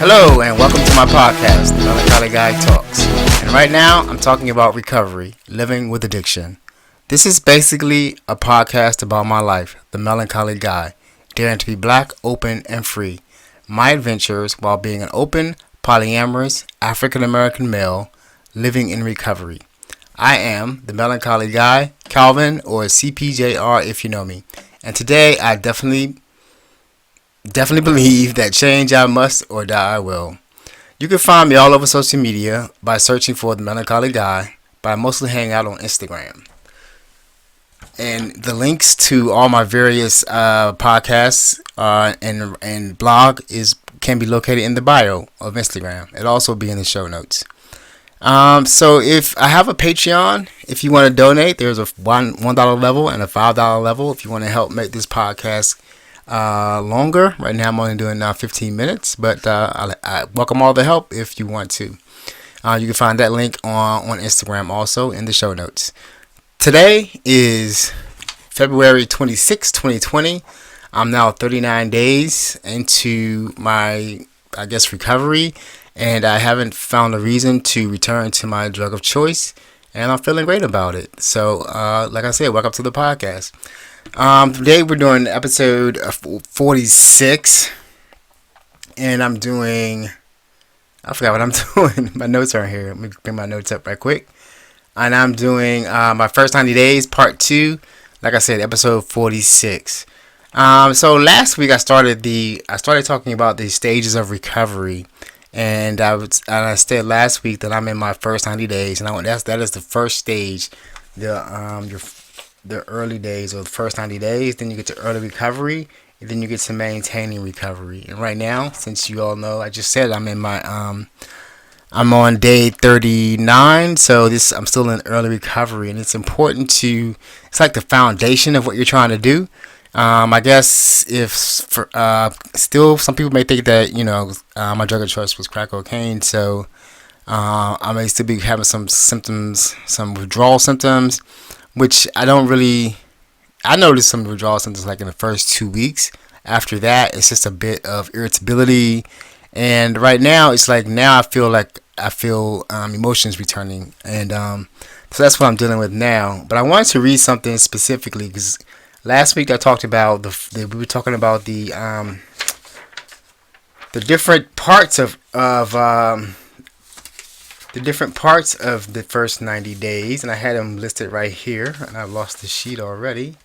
Hello and welcome to my podcast, The Melancholy Guy Talks. And right now I'm talking about recovery, living with addiction. This is basically a podcast about my life, the melancholy guy, daring to be black, open, and free. My adventures while being an open, polyamorous, African-American male living in recovery. I am the melancholy guy, Calvin, or CPJR if you know me. And today I definitely believe that change I must or die I will. You can find me all over social media by searching for the melancholy guy, but I mostly hang out on Instagram. And the links to all my various podcasts and blog can be located in the bio of Instagram. It'll also be in the show notes. So if I have a Patreon, if you want to donate, there's a $1 level and a $5 level if you want to help make this podcast longer. Right now I'm only doing 15 minutes, but I welcome all the help if you want to. You can find that link on Instagram also in the show notes. Today is February 26, 2020. I'm now 39 days into my, recovery, and I haven't found a reason to return to my drug of choice, and I'm feeling great about it. So, like I said, welcome to the podcast. Today we're doing episode 46, and I forgot what I'm doing. My notes aren't here. Let me bring my notes up right quick. And I'm doing my first 90 days, part 2. Like I said, episode 46. So last week I started talking about the stages of recovery, and I said last week that I'm in my first 90 days, and that is the first stage, the early days or the first 90 days. Then you get to early recovery, and then you get to maintaining recovery. And right now, since you all know, I just said I'm on day 39, so I'm still in early recovery, and it's important it's like the foundation of what you're trying to do. I guess still some people may think that, my drug of choice was crack cocaine, so I may still be having some symptoms, some withdrawal symptoms, which I noticed some withdrawal symptoms like in the first 2 weeks. After that, it's just a bit of irritability. And right now, it's like I feel emotions returning, and so that's what I'm dealing with now. But I wanted to read something specifically because last week I talked about we were talking about the different parts of the first 90 days, and I had them listed right here, and I lost the sheet already.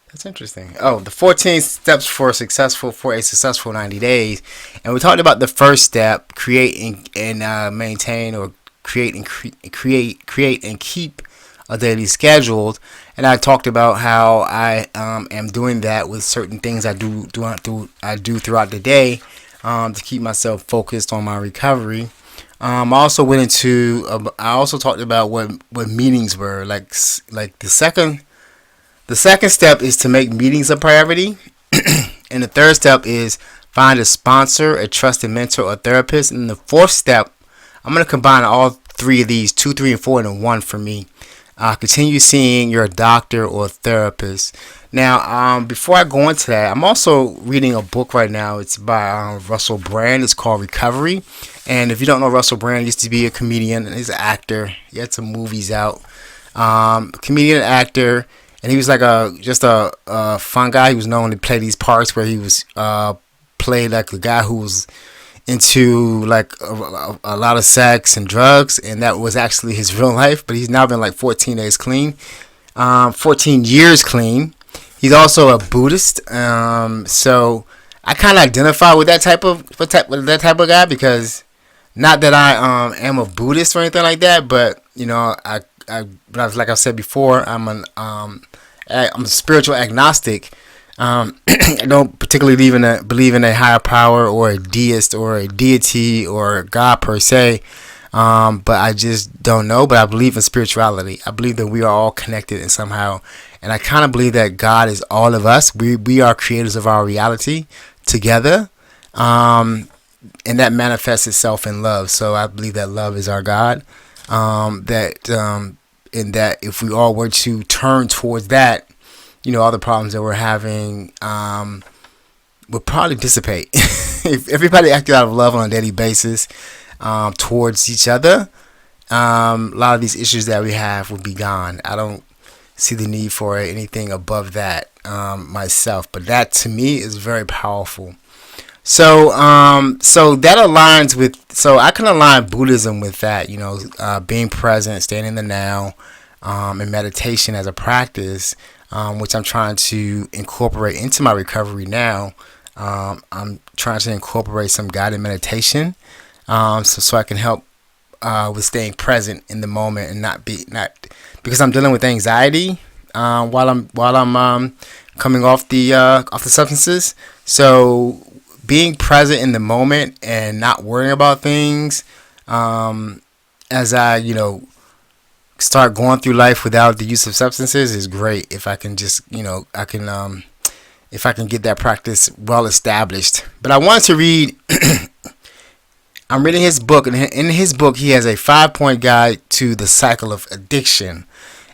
That's interesting. Oh, the 14 steps for a successful 90 days. And we talked about the first step, create and maintain, or create and keep a daily schedule. And I talked about how I am doing that with certain things I do throughout the day to keep myself focused on my recovery. I also talked about what meetings were like the second. The second step is to make meetings a priority. And the third step is find a sponsor, a trusted mentor, or therapist. And the fourth step, I'm going to combine all three of these, 2, 3, and 4 into one for me. Continue seeing your doctor or therapist. Now, before I go into that, I'm also reading a book right now. It's by Russell Brand. It's called Recovery. And if you don't know, Russell Brand he used to be a comedian and he's an actor. He had some movies out. Comedian, actor. And he was like a fun guy. He was known to play these parts where he was played like a guy who was into like a lot of sex and drugs, and that was actually his real life. But he's now been like 14 days clean, 14 years clean. He's also a Buddhist, so I kind of identify with that type of guy, because not that I am a Buddhist or anything like that, but like I said before, I'm a spiritual agnostic. I don't particularly believe in a higher power or a deist or a deity or God per se, but I just don't know. But I believe in spirituality. I believe that we are all connected in somehow, and I kind of believe that God is all of us. We are creators of our reality together, and that manifests itself in love. So I believe that love is our God. In that if we all were to turn towards that, all the problems that we're having, would probably dissipate. If everybody acted out of love on a daily basis towards each other, a lot of these issues that we have would be gone. I don't see the need for anything above that myself, but that to me is very powerful. So that aligns with. So I can align Buddhism with that. Being present, staying in the now, and meditation as a practice, which I'm trying to incorporate into my recovery now. I'm trying to incorporate some guided meditation, so I can help with staying present in the moment and not because I'm dealing with anxiety while I'm coming off the substances. So being present in the moment and not worrying about things, as I start going through life without the use of substances is great. If I can just if I can get that practice well established. But I wanted to read. I'm reading his book, and in his book, he has a 5-point guide to the cycle of addiction.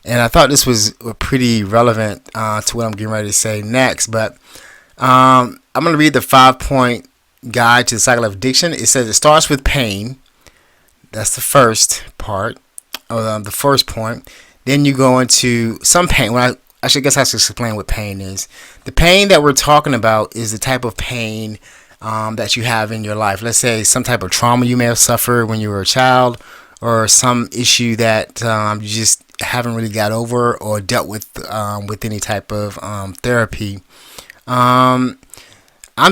And I thought this was pretty relevant to what I'm getting ready to say next. But I'm going to read the 5-point guide to the cycle of addiction. It says it starts with pain. That's the first part, or the first point. Then you go into some pain. I should explain what pain is. The pain that we're talking about is the type of pain that you have in your life. Let's say some type of trauma you may have suffered when you were a child, or some issue that you just haven't really got over or dealt with any type of therapy. I'm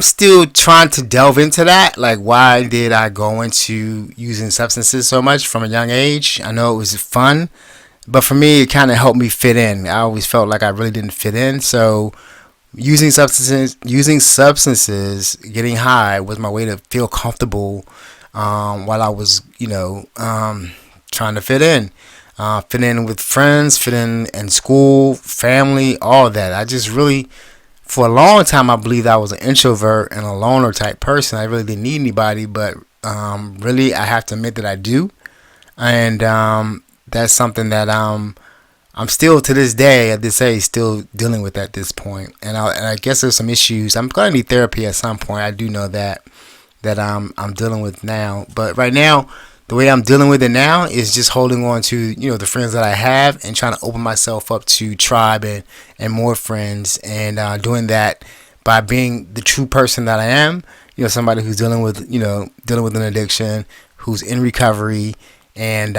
still trying to delve into that. Like, why did I go into using substances so much from a young age? I know it was fun, but for me, it kind of helped me fit in. I always felt like I really didn't fit in, so using substances, getting high was my way to feel comfortable while I was, trying to fit in with friends, fit in school, family, all of that. I just really, for a long time, I believed I was an introvert and a loner type person. I really didn't need anybody, but really, I have to admit that I do, and that's something that I'm still to this day, at this age, still dealing with at this point. And I guess there's some issues. I'm going to need therapy at some point. I do know that I'm dealing with now. But right now, the way I'm dealing with it now is just holding on to the friends that I have and trying to open myself up to tribe and more friends, and doing that by being the true person that I am. Somebody who's dealing with an addiction, who's in recovery, and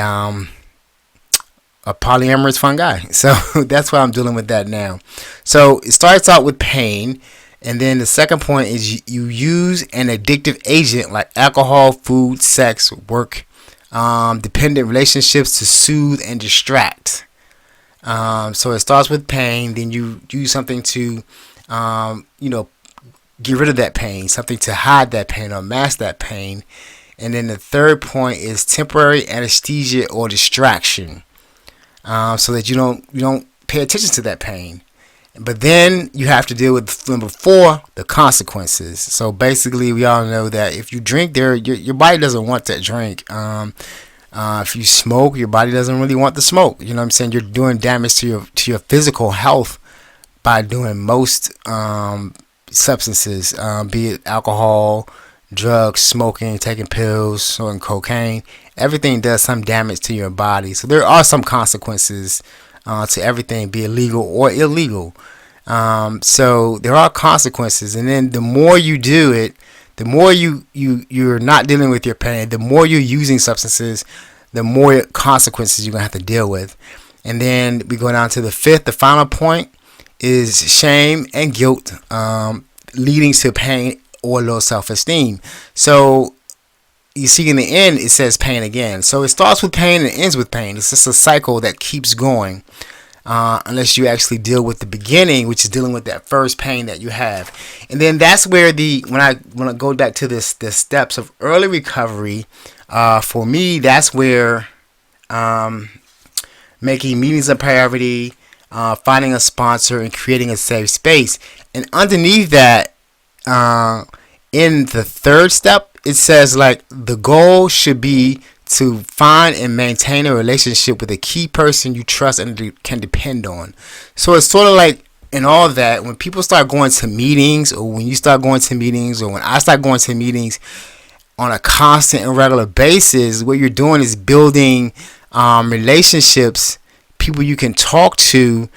a polyamorous fun guy. So that's why I'm dealing with that now. So it starts out with pain, and then the second point is you use an addictive agent like alcohol, food, sex, work, dependent relationships to soothe and distract. So it starts with pain, then you use something to get rid of that pain, something to hide that pain or mask that pain. And then the third point is temporary anesthesia or distraction. So that you don't pay attention to that pain. But then you have to deal with number 4, the consequences. So basically, we all know that if you drink, your body doesn't want that drink. If you smoke, your body doesn't really want the smoke. You know what I'm saying? You're doing damage to your physical health by doing most substances, be it alcohol, drugs, smoking, taking pills, smoking cocaine. Everything does some damage to your body. So there are some consequences to everything, be it legal or illegal. So there are consequences. And then the more you do it, the more you're not dealing with your pain, the more you're using substances, the more consequences you're going to have to deal with. And then we go down to the final point is shame and guilt, leading to pain or low self-esteem. So you see in the end, it says pain again. So it starts with pain and ends with pain. It's just a cycle that keeps going unless you actually deal with the beginning, which is dealing with that first pain that you have. And then that's where when I go back to the steps of early recovery, for me, that's where making meetings a priority, finding a sponsor, and creating a safe space. And underneath that, in the third step, it says like the goal should be to find and maintain a relationship with a key person you trust and can depend on. So it's sort of like and all of that, when people start going to meetings, or when you start going to meetings, or when I start going to meetings on a constant and regular basis, what you're doing is building relationships, people you can talk to.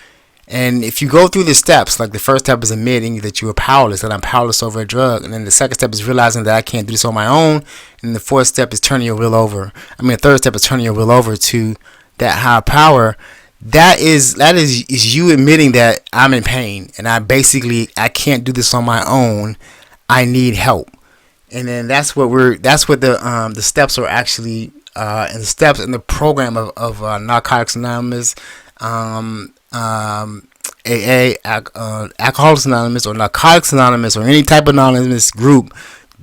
And if you go through the steps, like the first step is admitting that you are powerless, that I'm powerless over a drug. And then the second step is realizing that I can't do this on my own. And the fourth step is turning your will over. The third step is turning your will over to that higher power. That is you admitting that I'm in pain and I can't do this on my own. I need help. And then that's what the steps are actually, and the steps in the program of Narcotics Anonymous, AA, Alcoholics Anonymous, or Narcotics Anonymous, or any type of anonymous group,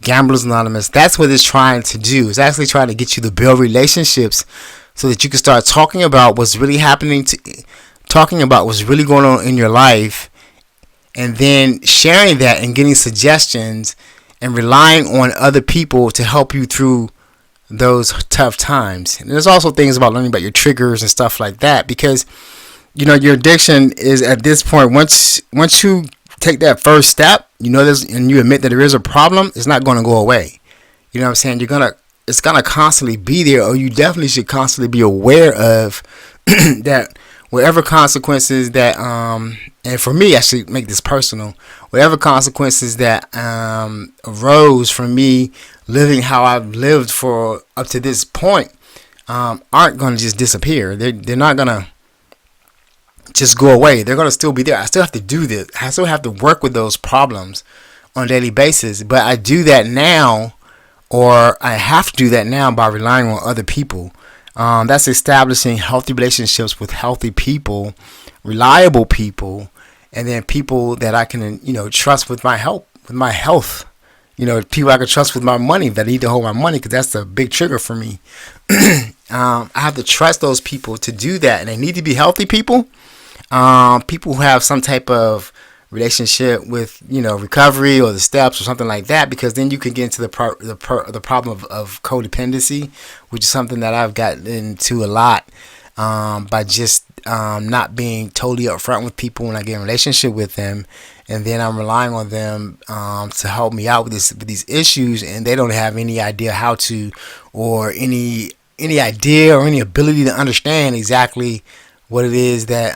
Gamblers Anonymous. That's what it's trying to do. It's actually trying to get you to build relationships so that you can start talking about what's really happening, talking about what's really going on in your life, and then sharing that and getting suggestions and relying on other people to help you through those tough times. And there's also things about learning about your triggers and stuff like that, because your addiction is, at this point, once you take that first step, and you admit that there is a problem, it's not going to go away. You know what I'm saying? It's gonna constantly be there, or you definitely should constantly be aware of that. Whatever consequences that and for me, I should make this personal. Whatever consequences that arose from me living how I've lived for up to this point aren't going to just disappear. They're not going to just go away. They're going to still be there. I still have to do this. I still have to work with those problems on a daily basis. But I do that now, or I have to do that now, by relying on other people. That's establishing healthy relationships with healthy people, reliable people, and then people that I can, trust with my help, with my health. People I can trust with my money, that need to hold my money, because that's the big trigger for me. I have to trust those people to do that, and they need to be healthy people. People who have some type of relationship with, recovery or the steps or something like that, because then you can get into the problem of codependency, which is something that I've gotten into a lot by just not being totally upfront with people when I get in a relationship with them, and then I'm relying on them to help me out with these issues, and they don't have any idea how to, or any idea or any ability to understand exactly what it is that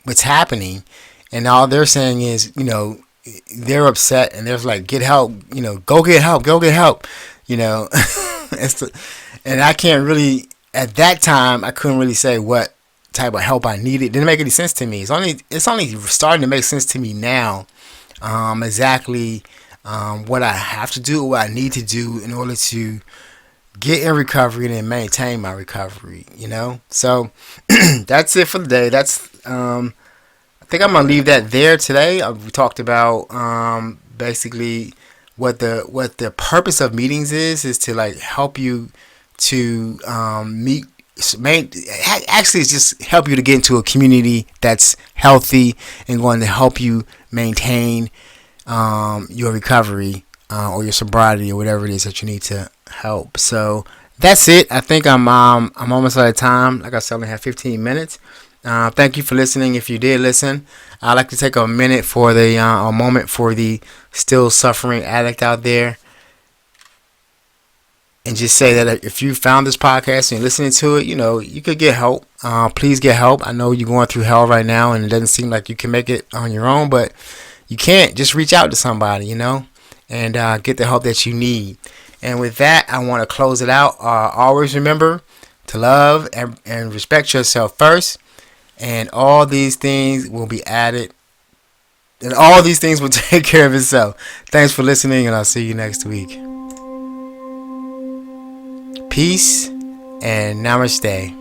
what's happening. And all they're saying is, they're upset, and they're like, get help, go get help, and I can't really, at that time, I couldn't really say what type of help I needed. It didn't make any sense to me. It's only starting to make sense to me now, exactly what I have to do, what I need to do in order to get in recovery and then maintain my recovery, So that's it for the day. I think I'm gonna leave that there today. We talked about basically what the purpose of meetings is to like help you to actually it's just help you to get into a community that's healthy and going to help you maintain your recovery or your sobriety or whatever it is that you need to help. So that's it. I think I'm almost out of time. Like I said, I only have 15 minutes. Thank you for listening. If you did listen, I'd like to take a moment for a moment for the still suffering addict out there, and just say that if you found this podcast and you're listening to it, you could get help. Please get help. I know you're going through hell right now, and it doesn't seem like you can make it on your own, but you can't. Just reach out to somebody, and get the help that you need. And with that, I want to close it out. Always remember to love and respect yourself first. And all these things will be added. And all these things will take care of itself. Thanks for listening, and I'll see you next week. Peace and namaste.